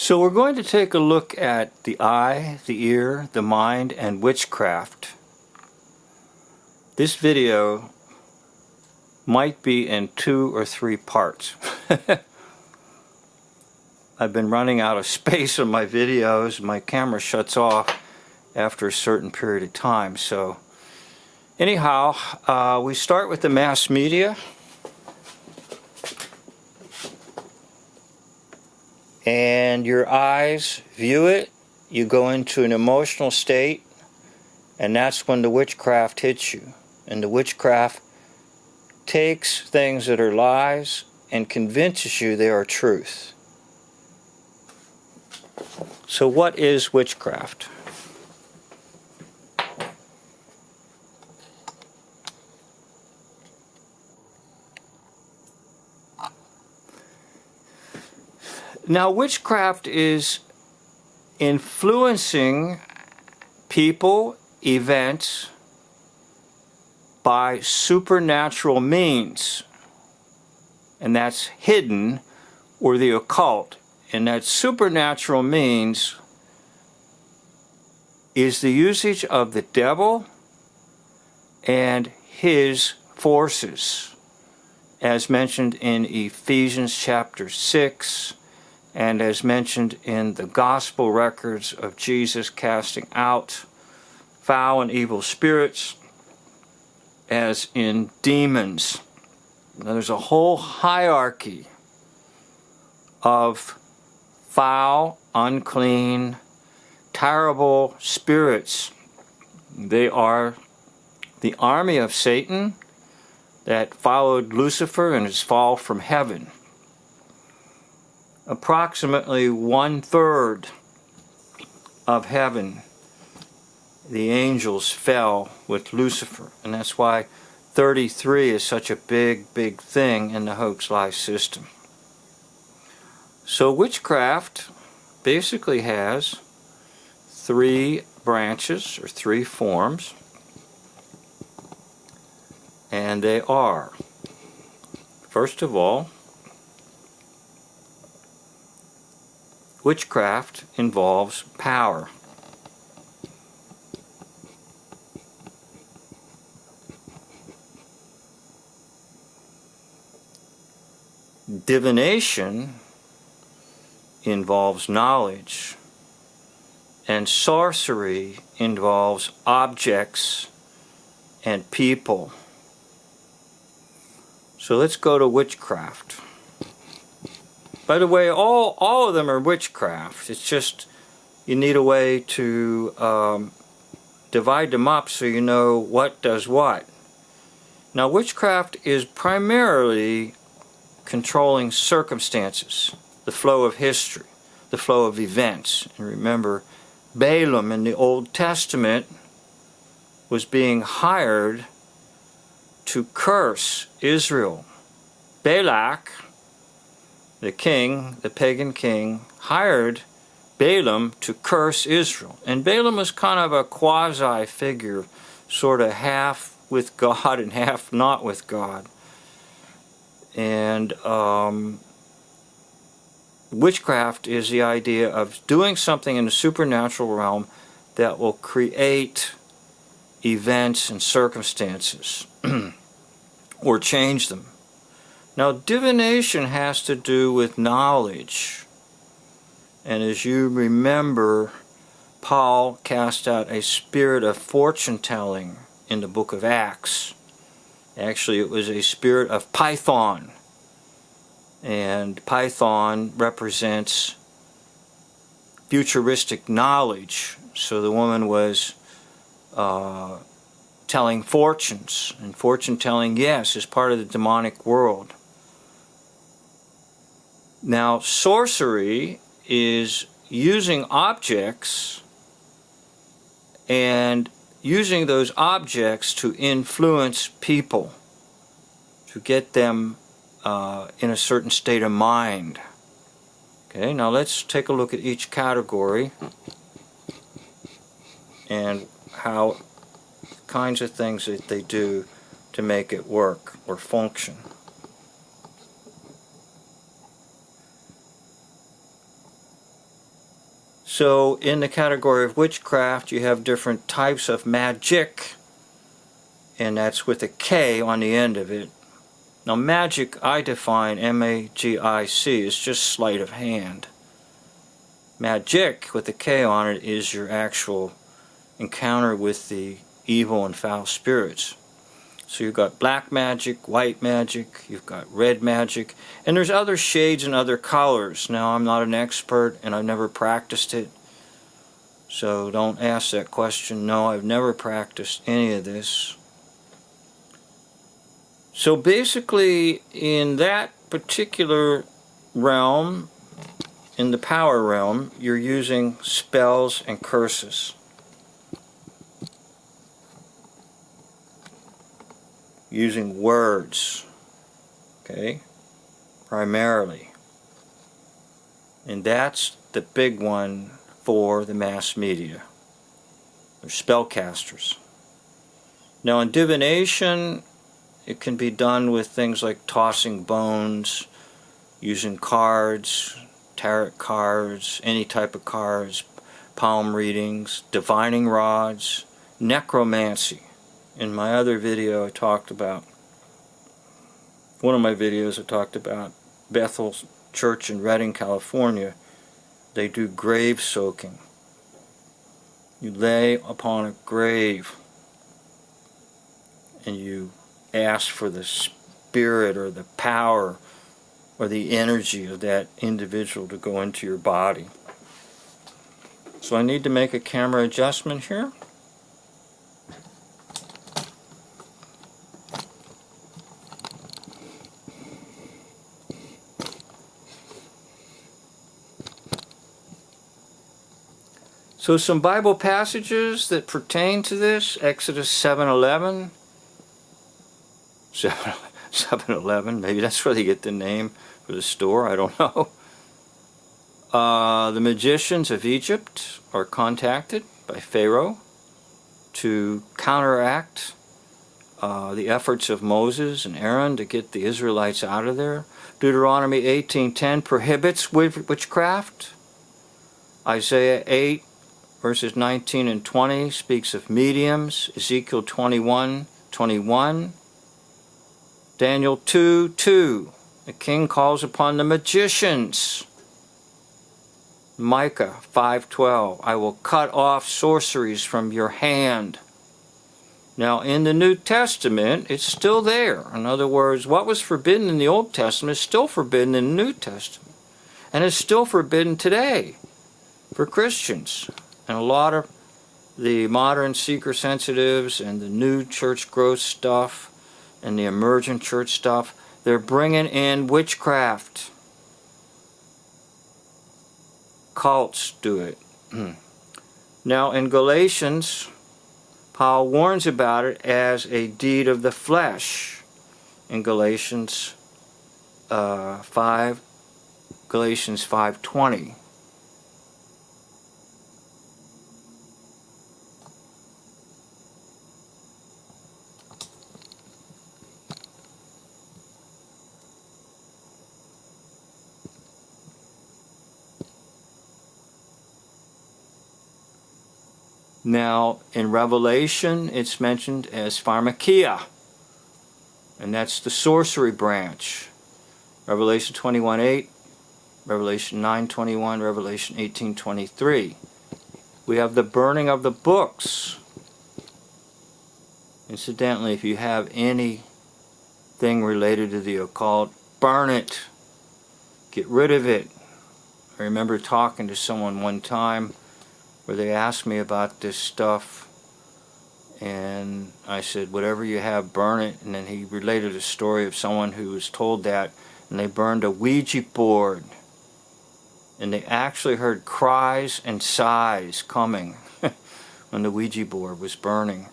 So we're going to take a look at the eye, the ear, the mind, and witchcraft. This video might be in 2 or 3 parts. I've been running out of space on my videos. My camera shuts off after a certain period of time. So anyhow, we start with the mass media. And your eyes view it, you go into an emotional state, and that's when the witchcraft hits you. And the witchcraft takes things that are lies and convinces you they are truth. So what is witchcraft? Now, witchcraft is influencing people, events, by supernatural means. And that's hidden, or the occult. And that supernatural means is the usage of the devil and his forces, as mentioned in Ephesians chapter 6, and as mentioned in the gospel records of Jesus casting out foul and evil spirits, as in demons. Now, there's a whole hierarchy of foul, unclean, terrible spirits. They are the army of Satan that followed Lucifer and his fall from heaven. Approximately 1/3 of heaven, the angels fell with Lucifer, and that's why 33 is such a big thing in the Hoax-Lie system. So witchcraft basically has 3 branches, or 3 forms, and they are, first of all, witchcraft involves power. Divination involves knowledge, and sorcery involves objects and people. So let's go to witchcraft. By the way, all of them are witchcraft. It's just you need a way to divide them up so you know what does what. Now, witchcraft is primarily controlling circumstances, the flow of history, the flow of events. And remember, Balaam in the Old Testament was being hired to curse Israel. Balak, the king, the pagan king, hired Balaam to curse Israel. And Balaam was kind of a quasi figure, sort of half with God and half not with God. And witchcraft is the idea of doing something in the supernatural realm that will create events and circumstances or change them. Now, divination has to do with knowledge. And as you remember, Paul cast out a spirit of fortune-telling in the book of Acts. Actually, it was a spirit of Python. And Python represents futuristic knowledge. So the woman was telling fortunes. And fortune-telling, yes, is part of the demonic world. Now, sorcery is using objects and using those objects to influence people, to get them in a certain state of mind. Okay, now let's take a look at each category and how kinds of things that they do to make it work or function. So in the category of witchcraft, you have different types of magic, and that's with a K on the end of it. Now magic, I define M-A-G-I-C, is just sleight of hand. Magic with a K on it is your actual encounter with the evil and foul spirits. So you've got black magic, white magic, you've got red magic, and there's other shades and other colors. Now I'm not an expert and I've never practiced it, so don't ask that question. No, I've never practiced any of this. So basically in that particular realm, in the power realm, you're using spells and curses. Using words, okay, primarily. And that's the big one for the mass media. They're spellcasters. Now in divination, it can be done with things like tossing bones, using cards, tarot cards, any type of cards, palm readings, divining rods, necromancy. In my other video I talked about, one of my videos I talked about Bethel Church in Redding, California. They do grave soaking. You lay upon a grave and you ask for the spirit or the power or the energy of that individual to go into your body. So I need to make a camera adjustment here. So some Bible passages that pertain to this: Exodus 7:11. 7-Eleven, maybe that's where they get the name for the store, I don't know. The magicians of Egypt are contacted by Pharaoh to counteract the efforts of Moses and Aaron to get the Israelites out of there. Deuteronomy 18:10 prohibits witchcraft. Isaiah 8 verses 19 and 20 speaks of mediums. Ezekiel 21:21. Daniel 2:2, the king calls upon the magicians. Micah 5:12, I will cut off sorceries from your hand. Now in the New Testament, it's still there. In other words, what was forbidden in the Old Testament is still forbidden in the New Testament. And it's still forbidden today for Christians. And a lot of the modern seeker sensitives and the new church growth stuff and the emergent church stuff, they're bringing in witchcraft. Cults do it. Now in Galatians, Paul warns about it as a deed of the flesh. In Galatians 5:20. Now, in Revelation, it's mentioned as pharmakia, and that's the sorcery branch. Revelation 21:8, Revelation 9:21, Revelation 18:23. We have the burning of the books. Incidentally, if you have anything related to the occult, burn it. Get rid of it. I remember talking to someone one time where they asked me about this stuff, and I said, whatever you have, burn it. And then he related a story of someone who was told that, and they burned a Ouija board, and they actually heard cries and sighs coming when the Ouija board was burning.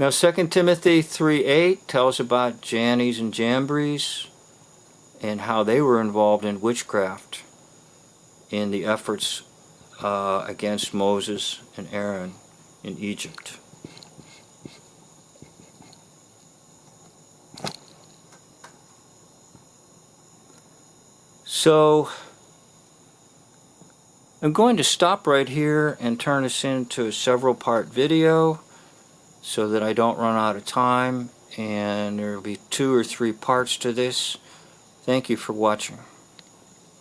Now 2 Timothy 3:8 tells about Jannes and Jambres and how they were involved in witchcraft in the efforts against Moses and Aaron in Egypt. So I'm going to stop right here and turn this into a several part video so that I don't run out of time, and there will be 2 or 3 parts to this. Thank you for watching.